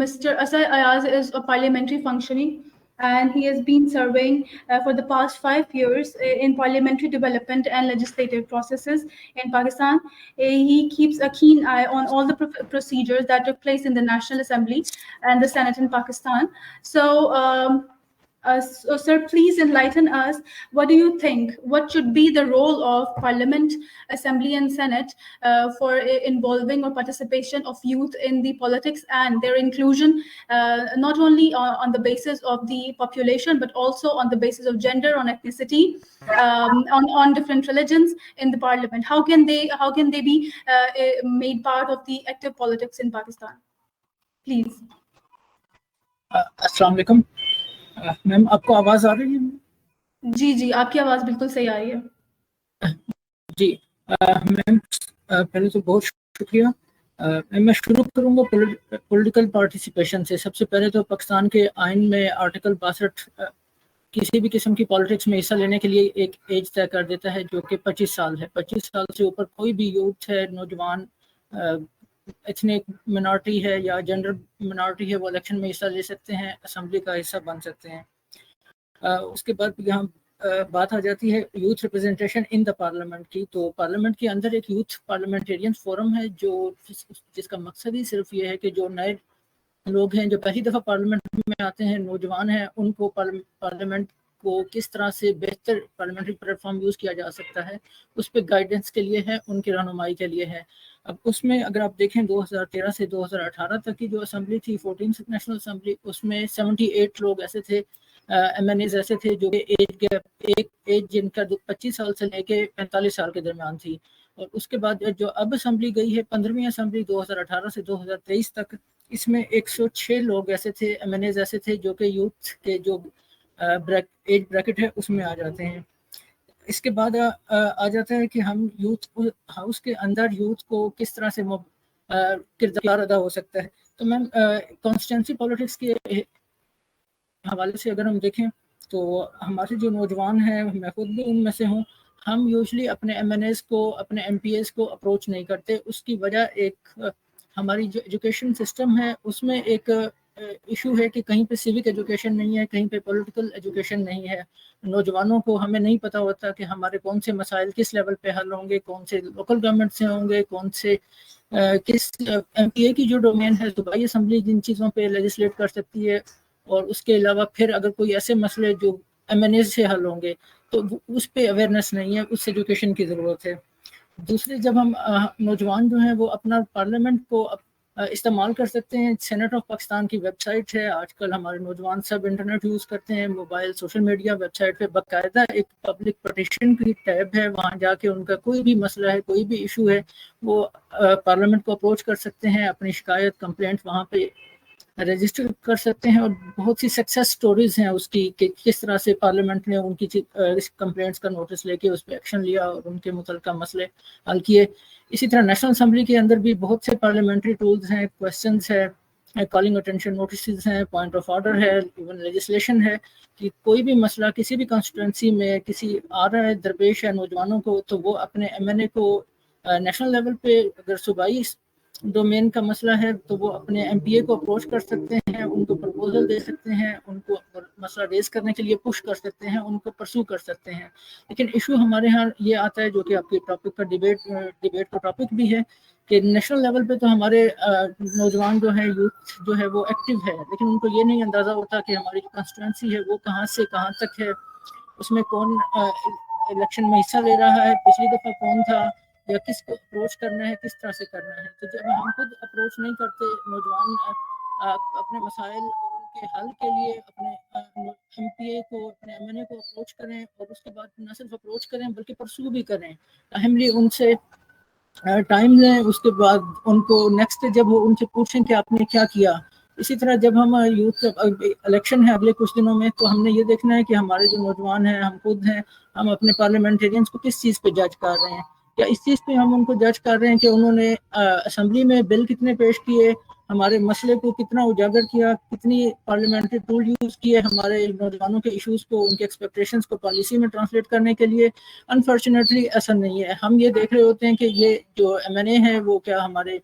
Mr. Asad Ayaz is a parliamentary functionary, and he has been serving for the past 5 years in parliamentary development and legislative processes in Pakistan. He keeps a keen eye on all the procedures that took place in the National Assembly and the Senate in Pakistan. So, sir, please enlighten us. What do you think? What should be the role of Parliament, Assembly, and Senate for involving or participation of youth in the politics and their inclusion, not only on the basis of the population, but also on the basis of gender, on ethnicity, on different religions in the Parliament? How can they be made part of the active politics in Pakistan? Please. السلام علیکم میم، آپ کو آواز آ رہی ہے؟ جی آپ کی آواز بالکل صحیح آ رہی ہے جی میم، پہلے تو بہت شکریہ. میں شروع کروں گا پولیٹیکل پارٹیسپیشن سے. سب سے پہلے تو پاکستان کے آئین میں آرٹیکل 62 کسی بھی قسم کی پالیٹکس میں حصہ لینے کے لیے ایک ایج طے کر دیتا ہے جو کہ 25 سال ہے. 25 سال سے اوپر کوئی بھی یوتھ ہے، نوجوان، ایتھنک منارٹی ہے یا جنڈر منارٹی ہے، وہ الیکشن میں حصہ لے سکتے ہیں، اسمبلی کا حصہ بن سکتے ہیں. اس کے بعد یہاں بات آ جاتی ہے یوتھ ریپرزنٹیشن ان دا پارلیمنٹ کی. تو پارلیمنٹ کے اندر ایک یوتھ پارلیمنٹیرین فورم ہے جس کا مقصد ہی صرف یہ ہے کہ جو نئے لوگ ہیں جو پہلی دفعہ پارلیمنٹ میں آتے ہیں، نوجوان ہیں، ان کو پارلیمنٹ کو کس طرح سے بہتر پارلیمنٹری پلیٹ فارم یوز کیا جا سکتا ہے، اس پہ گائیڈنس کے لیے ہے، ان کی رہنمائی کے لیے ہے. اب اس میں اگر آپ دیکھیں 2013 سے 2018 تک کی جو اسمبلی تھی، 14 نیشنل اسمبلی، اس میں 78 لوگ ایسے تھے، ایم این ایز ایسے تھے جو کہ ایج جن کا 25 سال سے لے کے 45 سال کے درمیان تھی. اور اس کے بعد جو اب اسمبلی گئی ہے 15ویں اسمبلی 2018 سے 2023 تک، اس میں 106 لوگ ایسے تھے، ایم این ایز ایسے تھے جو کہ یوتھ کے جو ایج بریکٹ ہے اس میں آ جاتے ہیں. اس کے بعد آ جاتا ہے کہ ہم یوتھ ہاؤس کے اندر یوتھ کو کس طرح سے کردار ادا ہو سکتا ہے. تو میم کانسٹیٹنسی پالیٹکس کے حوالے سے اگر ہم دیکھیں تو ہمارے جو نوجوان ہیں، میں خود بھی ان میں سے ہوں، ہم یوزلی اپنے ایم این ایز کو، اپنے ایم پی ایز کو اپروچ نہیں کرتے. اس کی وجہ ایک ہماری جو ایجوکیشن سسٹم ہے اس میں ایک ایشو ہے کہ کہیں پہ سیوک ایجوکیشن نہیں ہے، کہیں پہ پولیٹیکل ایجوکیشن نہیں ہے. نوجوانوں کو ہمیں نہیں پتہ ہوتا کہ ہمارے کون سے مسائل کس لیول پہ حل ہوں گے، کون سے لوکل گورنمنٹ سے ہوں گے، کون سے کس ایم پی اے کی جو ڈومین ہے، صوبائی اسمبلی جن چیزوں پہ لیجسلیٹ کر سکتی ہے. اور اس کے علاوہ پھر اگر کوئی ایسے مسئلے جو ایم این اے سے حل ہوں گے تو اس پہ اویئرنیس نہیں ہے، اس ایجوکیشن کی ضرورت ہے. دوسرے جب ہم نوجوان جو ہیں وہ اپنا پارلیمنٹ کو استعمال کر سکتے ہیں. سینٹ آف پاکستان کی ویب سائٹ ہے، آج کل ہمارے نوجوان سب انٹرنیٹ یوز کرتے ہیں، mobile, social media. Website پہ باقاعدہ ایک پبلک پٹیشن کی ٹیب ہے، وہاں جا کے ان کا کوئی بھی مسئلہ ہے، کوئی بھی ایشو ہے، وہ پارلیمنٹ کو اپروچ کر سکتے ہیں، اپنی شکایت، کمپلینٹ وہاں پہ رجسٹر کر سکتے ہیں. اور بہت سی سکسیس سٹوریز ہیں اس کی کہ کس طرح سے پارلیمنٹ نے ان کی کمپلینٹس کا نوٹس لے کے اس پہ ایکشن لیا اور ان کے متعلقہ مسئلے حل کیے. اسی طرح نیشنل اسمبلی کے اندر بھی بہت سے پارلیمنٹری ٹولز ہیں، کویسچنز ہے، کالنگ اٹینشن نوٹسز ہیں، پوائنٹ آف آرڈر ہے، ایون لیجسلیشن ہے کہ کوئی بھی مسئلہ کسی بھی کانسٹیٹوئنسی میں کسی آ رہا ہے درپیش ہے نوجوانوں کو، تو وہ اپنے ایم این اے کو نیشنل لیول پہ اگر صوبائی ڈومین کا مسئلہ ہے تو وہ اپنے ایم پی اے کو اپروچ کر سکتے ہیں، ان کو پرپوزل دے سکتے ہیں، ان کو مسئلہ ریز کرنے کے لیے پش کر سکتے ہیں، ان کو پرسو کر سکتے ہیں. لیکن ایشو ہمارے ہاں یہ آتا ہے جو کہ آپ کے ٹاپک کا ڈیبیٹ کا ٹاپک بھی ہے کہ نیشنل لیول پہ تو ہمارے نوجوان جو ہیں، یوتھ جو ہے وہ ایکٹیو ہے، لیکن ان کو یہ نہیں اندازہ ہوتا کہ ہماری جو کانسٹیٹوئنسی ہے وہ کہاں سے کہاں تک ہے، اس میں کون الیکشن میں حصہ لے رہا ہے، پچھلی دفعہ کون تھا، یا کس کو اپروچ کرنا ہے، کس طرح سے کرنا ہے. تو جب ہم خود اپروچ نہیں کرتے نوجوان اپنے مسائل اور ان کے حل کے لیے اپنے ایم پی اے کو، اپنے ایم این اے کو اپروچ کریں، اور اس کے بعد نہ صرف اپروچ کریں بلکہ پرسو بھی کریں، اہملی ان سے ٹائم لیں، اس کے بعد ان کو نیکسٹ جب وہ ان سے پوچھیں کہ آپ نے کیا کیا. اسی طرح جب ہم یوتھ الیکشن ہے اگلے کچھ دنوں میں، تو ہم نے یہ دیکھنا ہے کہ ہمارے جو نوجوان ہیں، ہم خود ہیں، ہم اپنے پارلیمنٹیرینز کو کس چیز پہ جج کر رہے ہیں. کیا اس چیز پہ ہم ان کو جج کر رہے ہیں کہ انہوں نے اسمبلی میں بل کتنے پیش کیے، ہمارے مسئلے کو کتنا اجاگر کیا، کتنی پارلیمنٹری ٹول یوز کیے ہمارے نوجوانوں کے ایشوز کو، ان کے ایکسپیکٹیشنز کو پالیسی میں ٹرانسلیٹ کرنے کے لیے. انفارچونیٹلی ایسا نہیں ہے. ہم یہ دیکھ رہے ہوتے ہیں کہ یہ جو ایم این اے ہیں وہ کیا ہمارے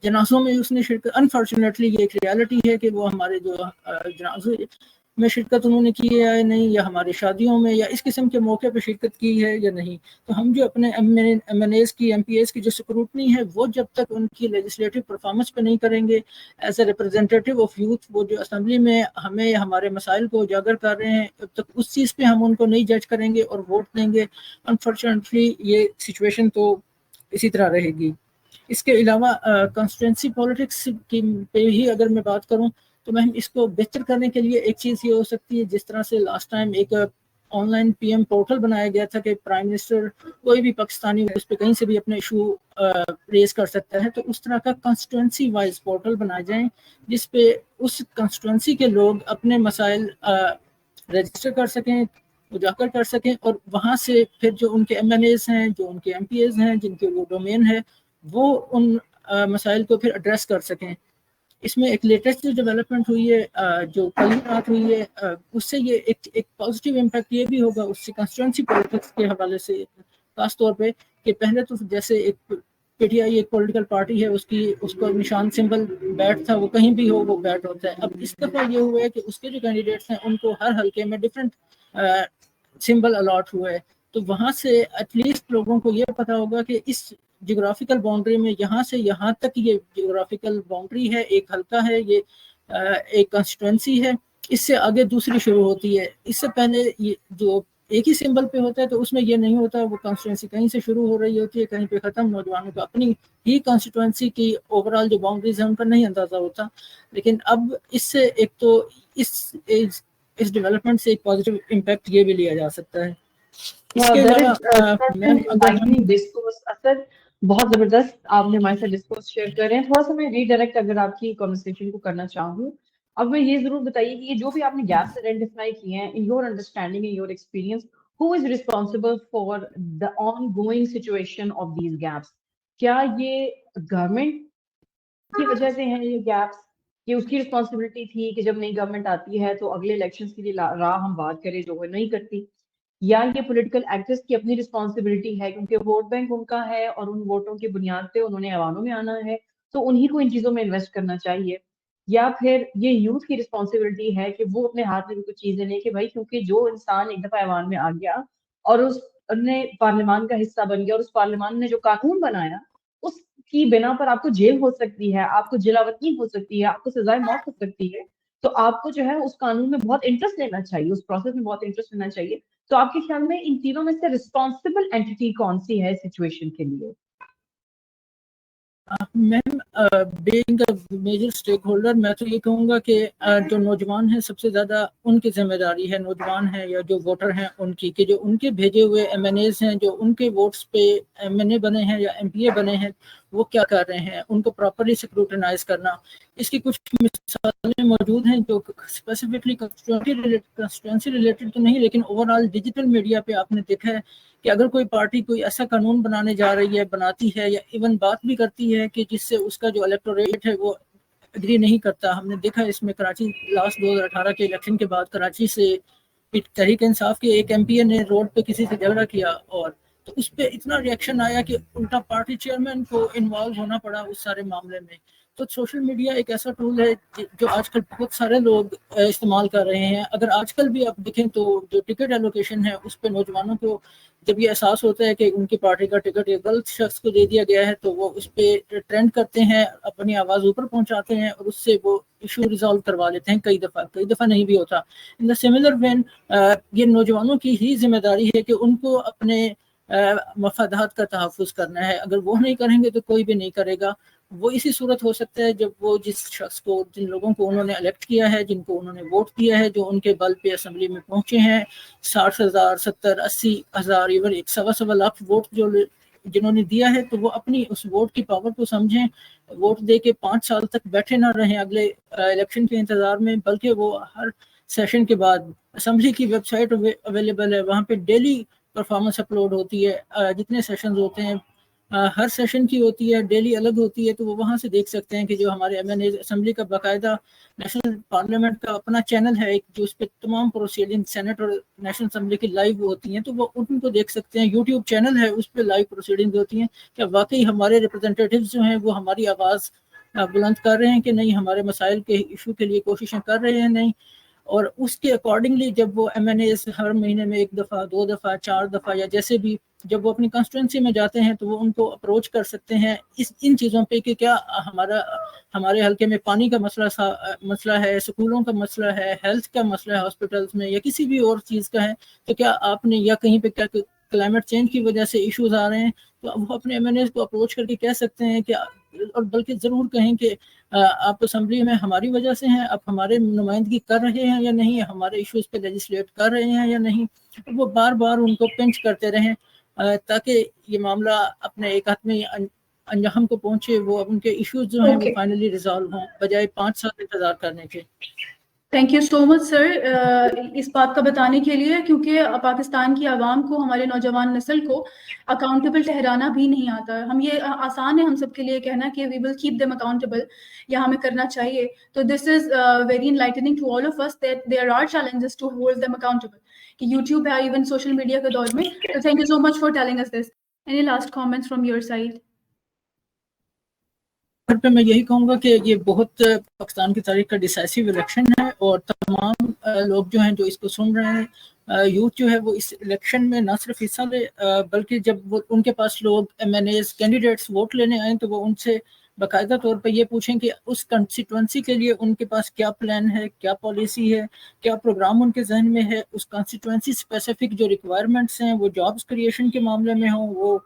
جنازوں میں اس نے شرکت، انفارچونیٹلی یہ ایک ریالٹی ہے کہ وہ ہمارے جو جنازے میں شرکت انہوں نے کی ہے یا نہیں، یا ہماری شادیوں میں یا اس قسم کے موقع پہ شرکت کی ہے یا نہیں. تو ہم جو اپنے ایم این ایز کی، ایم پی ایز کی جو سکروٹنی ہے، وہ جب تک ان کی لیجسلیٹو پرفارمنس پہ نہیں کریں گے ایز اے ریپرزینٹیٹیو آف یوتھ، وہ جو اسمبلی میں ہمیں ہمارے مسائل کو اجاگر کر رہے ہیں، جب تک اس چیز پہ ہم ان کو نہیں جج کریں گے اور ووٹ دیں گے، انفارچونیٹلی یہ سچویشن تو اسی طرح رہے گی. اس کے علاوہ کانسٹیٹوئنسی پالیٹکس کی پہ ہی اگر میں بات کروں تو میں اس کو بہتر کرنے کے لیے ایک چیز یہ ہو سکتی ہے، جس طرح سے لاسٹ ٹائم ایک online P M portal بنایا گیا تھا کہ پرائم منسٹر کوئی بھی پاکستانی اس پہ کہیں سے بھی اپنے ایشو ریز کر سکتا ہے، تو اس طرح کا کانسٹیٹوئنسی وائز پورٹل بنائے جائیں جس پہ اس کانسٹیٹوئنسی کے لوگ اپنے مسائل رجسٹر کر سکیں، اجاگر کر سکیں، اور وہاں سے پھر جو ان کے ایم این ایز ہیں، جو ان کے ایم پی ایز ہیں، جن کے وہ ڈومین ہے، وہ ان مسائل کو پھر ایڈریس کر سکیں. اس میں ایک لیٹسٹ جو ڈیولپمنٹ ہوئی ہے، جو کل رات ہوئی ہے، اس سے یہ ایک پازیٹیو امپیکٹ یہ بھی ہوگا اس سے کانسٹیٹوئنسی پالیٹکس کے حوالے سے، خاص طور پہ کہ پہلے تو جیسے ایک پی ٹی آئی ایک پولیٹیکل پارٹی ہے، اس کو نشان سمبل بیٹ تھا، وہ کہیں بھی ہو وہ بیٹ ہوتا ہے. اب اس دفعہ یہ ہوا ہے کہ اس کے جو کینڈیڈیٹس ہیں ان کو ہر حلقے میں ڈفرینٹ سمبل الاٹ ہوا ہے، تو وہاں سے ایٹ لیسٹ لوگوں کو یہ پتا ہوگا کہ اس جغرافیکل باؤنڈری میں یہاں سے یہاں تک یہ جغرافیکل باؤنڈری ہے، ایک حلقہ ہے، یہ ایک کانسٹیٹوئنسی ہے، اس سے آگے دوسری شروع ہوتی ہے. اس سے پہلے یہ جو ایک ہی سمبل پہ ہوتا ہے تو اس میں یہ نہیں ہوتا، وہ کانسٹیٹوئنسی کہیں سے شروع ہو رہی ہوتی ہے، کہیں پہ ختم. نوجوانوں کو اپنی ہی کانسٹیٹوئنسی کی اوور آل جو باؤنڈریز ہیں ان کا نہیں اندازہ ہوتا. لیکن اب اس سے ایک تو اس ڈیولپمنٹ سے ایک پازیٹیو امپیکٹ یہ بھی لیا جا سکتا ہے. اس کے علاوہ بہت زبردست آپ نے ہمارے ساتھ ڈسکورس شیئر کر رہے ہیں. تھوڑا سا میں ری ڈائریکٹ اگر آپ کی کنورسیشن کو کرنا چاہوں گی، اب میں یہ ضرور بتائیے کہ یہ جو بھی آپ نے گیپس آئیڈینٹیفائی کیے ہیں، in your understanding, in your experience, who is responsible for the ongoing situation of these gaps؟ کیا یہ گورنمنٹ کی وجہ سے ہیں یہ گیپس، کہ اس کی رسپانسبلٹی تھی کہ جب نئی گورنمنٹ آتی ہے تو اگلے الیکشنز کے لیے راہ ہم بات کریں جو وہ نہیں کرتی، یا یہ پولیٹیکل ایکٹرز کی اپنی رسپانسبلٹی ہے کیونکہ ووٹ بینک ان کا ہے اور ان ووٹوں کی بنیاد پہ انہوں نے ایوانوں میں آنا ہے تو انہی کو ان چیزوں میں انویسٹ کرنا چاہیے، یا پھر یہ یوتھ کی رسپانسبلٹی ہے کہ وہ اپنے ہاتھ میں بھی کچھ چیزیں لیں کہ بھائی کیونکہ جو انسان ایک دفعہ ایوان میں آ گیا اور اس نے پارلیمان کا حصہ بن گیا اور اس پارلیمان نے جو قانون بنایا اس کی بنا پر آپ کو جیل ہو سکتی ہے، آپ کو جلاوطنی ہو سکتی ہے، آپ کو سزائے موت ہو سکتی ہے، تو آپ کو جو ہے اس قانون میں بہت انٹرسٹ لینا چاہیے، اس پروسیس میں بہت انٹرسٹ لینا چاہیے. تو آپ کے خیال میں ان تینوں میں سے رسپانسبل اینٹی کون سی ہے سچویشن کے لیے؟ Ma'am being a major stakeholder, میں تو یہ کہوں گا کہ جو نوجوان ہیں سب سے زیادہ ان کی ذمہ داری ہے، نوجوان ہیں یا جو ووٹر ہیں ان کی، کہ جو ان کے بھیجے ہوئے ایم این ایز ہیں، جو ان کے ووٹس پہ ایم این اے بنے ہیں یا ایم پی اے بنے ہیں، وہ کیا کر رہے ہیں، ان کو پراپرلی سکروٹنائز کرنا. اس کی کچھ مثالیں موجود ہیں جو اسپیسیفکلی کنسٹیٹوئنسی ریلیٹڈ تو نہیں، لیکن اوور آل ڈیجیٹل میڈیا پہ آپ نے دیکھا ہے کہ اگر کوئی پارٹی کوئی ایسا قانون بنانے جا رہی ہے، بناتی ہے یا ایون بات بھی کرتی ہے کہ جس سے اس کا جو الیکٹوریٹ ہے وہ اگری نہیں کرتا. ہم نے دیکھا اس میں کراچی لاسٹ 2018 کے الیکشن کے بعد کراچی سے تحریک انصاف کے ایک ایم پی اے نے روڈ پہ کسی سے جھگڑا کیا، اور تو اس پہ اتنا ریئیکشن آیا کہ الٹا پارٹی چیئرمین کو انوالو ہونا پڑا اس سارے معاملے میں. تو سوشل میڈیا ایک ایسا ٹول ہے جو آج کل بہت سارے لوگ استعمال کر رہے ہیں. اگر آج کل بھی آپ دیکھیں تو جو ٹکٹ ایلوکیشن ہے اس پہ نوجوانوں کو جب یہ احساس ہوتا ہے کہ ان کی پارٹی کا ٹکٹ ایک غلط شخص کو دے دیا گیا ہے تو وہ اس پہ ٹرینڈ کرتے ہیں، اپنی آواز اوپر پہنچاتے ہیں اور اس سے وہ ایشو ریزالو کروا لیتے ہیں. کئی دفعہ نہیں بھی ہوتا. ان دا سملر وین یہ نوجوانوں کی ہی ذمہ داری ہے کہ ان کو اپنے مفادات کا تحفظ کرنا ہے. اگر وہ نہیں کریں گے تو کوئی بھی نہیں کرے گا. وہ اسی صورت ہو سکتا ہے جب وہ جس شخص کو، جن لوگوں کو انہوں نے الیکٹ کیا ہے، جن کو انہوں نے ووٹ دیا ہے، جو ان کے بل پہ اسمبلی میں پہنچے ہیں، 60,000 70 80,000 ایون 1.25 لاکھ ووٹ جنہوں نے دیا ہے، تو وہ اپنی اس ووٹ کی پاور کو سمجھیں. ووٹ دے کے 5 سال تک بیٹھے نہ رہیں اگلے الیکشن کے انتظار میں، بلکہ وہ ہر سیشن کے بعد اسمبلی کی ویب سائٹ اویلیبل ہے، وہاں پہ ڈیلی پرفارمنس اپلوڈ ہوتی ہے. جتنے سیشنز ہوتے ہیں ہر سیشن کی ہوتی ہے، ڈیلی الگ ہوتی ہے، تو وہ وہاں سے دیکھ سکتے ہیں کہ جو ہمارے ایم این اے اسمبلی کا باقاعدہ نیشنل پارلیمنٹ کا اپنا چینل ہے جو اس پہ تمام پروسیڈنگ سینٹ اور نیشنل اسمبلی کی لائیو ہوتی ہیں، تو وہ ان کو دیکھ سکتے ہیں. یوٹیوب چینل ہے اس پہ لائیو پروسیڈنگ ہوتی ہیں. کیا واقعی ہمارے ریپرزینٹیٹیوز جو ہیں وہ ہماری آواز بلند کر رہے ہیں کہ نہیں، ہمارے مسائل کے ایشو کے لیے کوششیں کر رہے ہیں نہیں، اور اس کے اکارڈنگلی جب وہ ایم این ایز ہر مہینے میں 1 دفعہ 2 دفعہ 4 دفعہ یا جیسے بھی جب وہ اپنی کانسٹیٹوئنسی میں جاتے ہیں تو وہ ان کو اپروچ کر سکتے ہیں ان چیزوں پہ کہ کیا ہمارے حلقے میں پانی کا مسئلہ ہے، سکولوں کا مسئلہ ہے، ہیلتھ کا مسئلہ ہے ہاسپٹلس میں، یا کسی بھی اور چیز کا ہے، تو کیا آپ نے یا کہیں پہ کیا کلائمیٹ چینج کی وجہ سے ایشوز آ رہے ہیں، تو وہ اپنے ایم این ایز کو اپروچ کر کے کہہ سکتے ہیں کہ، اور بلکہ ضرور کہیں کہ آپ اسمبلی میں ہماری وجہ سے ہیں، آپ ہمارے نمائندگی کر رہے ہیں یا نہیں، ہمارے ایشوز پہ لیجسلیٹ کر رہے ہیں یا نہیں، وہ بار بار ان کو پنچ کرتے رہیں تاکہ یہ معاملہ اپنے ایک ہاتھ میں انجام کو پہنچے، وہ ان کے ایشوز جو ہیں وہ فائنلی ریزالو ہوں بجائے 5 سال انتظار کرنے کے۔ تھینک یو سو مچ سر اس بات کا بتانے کے لیے، کیونکہ پاکستان کی عوام کو، ہمارے نوجوان نسل کو اکاؤنٹیبل ٹھہرانا بھی نہیں آتا۔ ہم یہ آسان ہے ہم سب کے لیے کہنا کہ we will keep them accountable, یا ہمیں کرنا چاہیے۔ تو this is very enlightening to all of us that there are challenges to hold them accountable, کہ یوٹیوب ہے، ایون سوشل میڈیا کے دور میں۔ تو thank you so much for telling us this. Any last comments from your side? پہ میں یہی کہوں گا کہ یہ بہت پاکستان کی تاریخ کا ڈیسائسو الیکشن ہے، اور تمام لوگ جو ہیں جو اس کو سن رہے ہیں، یوتھ جو ہے وہ اس الیکشن میں نہ صرف حصہ لے بلکہ جب وہ ان کے پاس لوگ MNAs candidates vote لینے آئیں تو وہ ان سے باقاعدہ طور پہ یہ پوچھیں کہ اس کنسٹیٹوئنسی کے لیے ان کے پاس کیا پلان ہے، کیا پالیسی ہے، کیا پروگرام ان کے ذہن میں ہے، اس کنسٹیٹوئنسی اسپیسیفک جو ریکوائرمنٹس ہیں، وہ جابس کریشن کے معاملے میں ہوں، وہ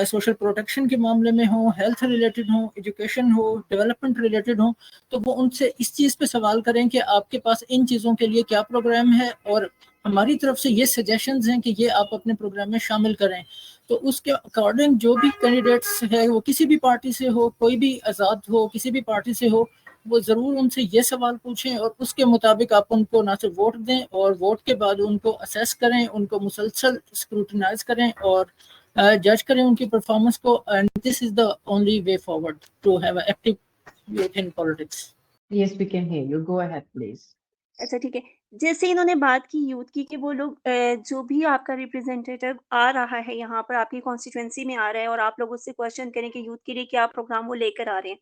سوشل پروٹیکشن کے معاملے میں ہوں، ہیلتھ ریلیٹڈ ہوں، ایجوکیشن ہو، ڈیولپمنٹ ریلیٹڈ ہوں، تو وہ ان سے اس چیز پہ سوال کریں کہ آپ کے پاس ان چیزوں کے لیے کیا پروگرام ہے، اور ہماری طرف سے یہ سجیشنز ہیں کہ یہ آپ اپنے پروگرام میں شامل کریں۔ تو اس کے اکارڈنگ جو بھی کینڈیڈیٹس ہے، وہ کسی بھی پارٹی سے ہو، کوئی بھی آزاد ہو، کسی بھی پارٹی سے ہو، وہ ضرور ان سے یہ سوال پوچھیں، اور اس کے مطابق آپ ان کو نہ صرف ووٹ دیں، اور ووٹ کے بعد ان کو اسیس کریں، ان کو مسلسل اسکروٹنائز کریں اور جج کریں ان کی پرفارمنس کو، and this is the only way forward to have a active youth in politics. Yes, we can hear you. Go ahead, please. اچھا ٹھیک ہے، جیسے انہوں نے بات کی یوتھ کی کہ وہ لوگ جو بھی آپ کا ریپرزینٹیٹیو آ رہا ہے یہاں پر، آپ کی کانسٹیٹوئنسی میں آ رہا ہے، اور آپ لوگ اس سے کوشچن کریں کہ یوتھ کے لیے کیا پروگرام وہ لے کر آ رہے ہیں۔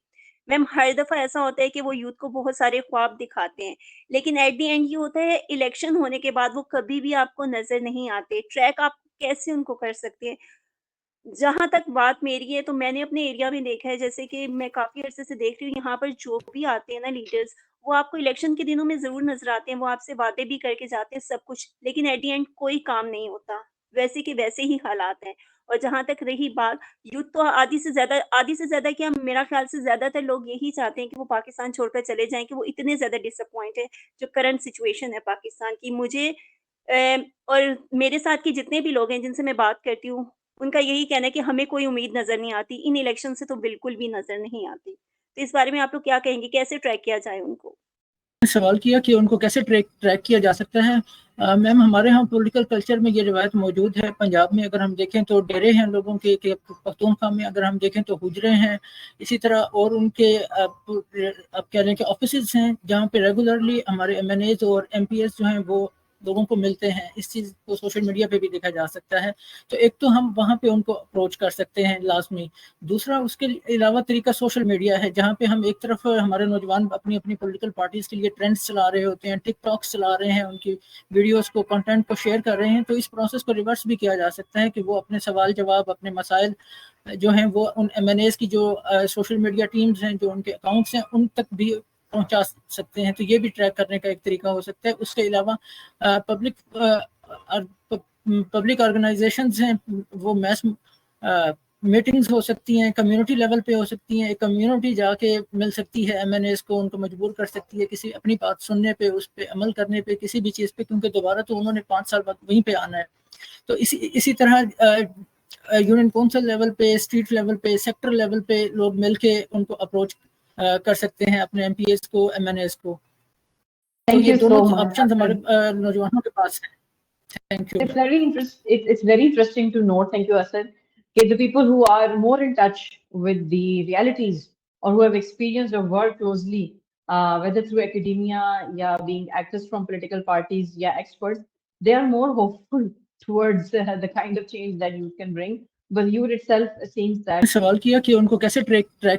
میم ہر دفعہ ایسا ہوتا ہے کہ وہ یوتھ کو بہت سارے خواب دکھاتے ہیں، لیکن ایٹ دی اینڈ یہ ہوتا ہے الیکشن ہونے کے بعد وہ کبھی بھی آپ کو نظر نہیں آتے۔ ٹریک آپ کیسے ان کو کر سکتے ہیں؟ جہاں تک بات میری ہے تو میں نے اپنے ایریا میں دیکھا ہے، جیسے کہ میں کافی عرصے سے دیکھ رہی ہوں، یہاں پر جو بھی آتے ہیں نا لیڈرز، وہ آپ کو الیکشن کے دنوں میں ضرور نظر آتے ہیں، وہ آپ سے باتیں بھی کر کے جاتے ہیں سب کچھ، لیکن ایٹ دی اینڈ کوئی کام نہیں ہوتا، ویسے کہ ویسے ہی حالات ہیں۔ اور جہاں تک رہی بات یوتھ، تو آدھی سے زیادہ کیا، میرا خیال سے زیادہ تر لوگ یہی چاہتے ہیں کہ وہ پاکستان چھوڑ کر چلے جائیں، کہ وہ اتنے زیادہ ڈس اپوائنٹ ہے جو کرنٹ سچویشن ہے پاکستان کی۔ مجھے اور میرے ساتھ کے جتنے بھی لوگ ہیں جن سے میں بات کرتی ہوں، ان کا یہی کہنا ہے کہ ہمیں کوئی امید نظر نہیں آتی، ان الیکشن سے تو بالکل بھی نظر نہیں آتی۔ تو اس بارے میں آپ لوگ کیا کہیں گے، کیسے ٹریک کیا جائے ان کو؟ سوال کیا کہ ان کو کیسے ٹریک کیا جا سکتا ہے۔ میم ہمارے ہاں پولیٹیکل کلچر میں یہ روایت موجود ہے۔ پنجاب میں اگر ہم دیکھیں تو ڈیرے ہیں لوگوں کے، کہ پختونخوا میں اگر ہم دیکھیں تو حجرے ہیں، اسی طرح اور ان کے آپ کہہ لیں کہ آفیسز ہیں جہاں پہ ریگولرلی ہمارے ایم این ایز اور ایم پی ایس جو ہیں وہ لوگوں کو ملتے ہیں۔ اس چیز کو سوشل میڈیا پہ بھی دیکھا جا سکتا ہے۔ تو ایک تو ہم وہاں پہ ان کو اپروچ کر سکتے ہیں لازمی۔ دوسرا اس کے علاوہ طریقہ سوشل میڈیا ہے، جہاں پہ ہم ایک طرف ہمارے نوجوان اپنی اپنی پولیٹیکل پارٹیز کے لیے ٹرینڈس چلا رہے ہوتے ہیں، ٹک ٹاکس چلا رہے ہیں، ان کی ویڈیوز کو، کنٹینٹ کو شیئر کر رہے ہیں، تو اس پروسیس کو ریورس بھی کیا جا سکتا ہے کہ وہ اپنے سوال جواب، اپنے مسائل جو ہیں وہ ان ایم این ایز کی جو سوشل میڈیا ٹیمز ہیں، جو ان کے اکاؤنٹس ہیں، ان تک بھی پہنچا سکتے ہیں۔ تو یہ بھی ٹریک کرنے کا ایک طریقہ ہو سکتا ہے۔ اس کے علاوہ پبلک آرگنائزیشنز ہیں، وہ میس میٹنگز ہو سکتی ہیں، کمیونٹی لیول پہ ہو سکتی ہیں، ایک کمیونٹی جا کے مل سکتی ہے ایم این ایز کو، ان کو مجبور کر سکتی ہے کسی اپنی بات سننے پہ، اس پہ عمل کرنے پہ، کسی بھی چیز پہ، کیونکہ دوبارہ تو انہوں نے 5 سال بعد وہیں پہ آنا ہے۔ تو اسی طرح یونین کونسل لیول پہ، اسٹریٹ لیول پہ، سیکٹر لیول پہ لوگ مل کے ان کو اپروچ کر سکتے ہیں، اپنے ایم پی ایس کو، ایم این ایز کو۔ تو یہ دونوں آپشنز ہمارے نوجوانوں کے پاس ہیں۔ Thank you. It's very interesting to note. Thank you, Asad. The people who are more in touch with the realities or who have experienced or worked closely, whether through academia, yeah, being actors from political parties, yeah, experts, they are more hopeful towards the kind of change that you can bring. But you itself seems that سوال کیا کہ ان کو کیسے track کیا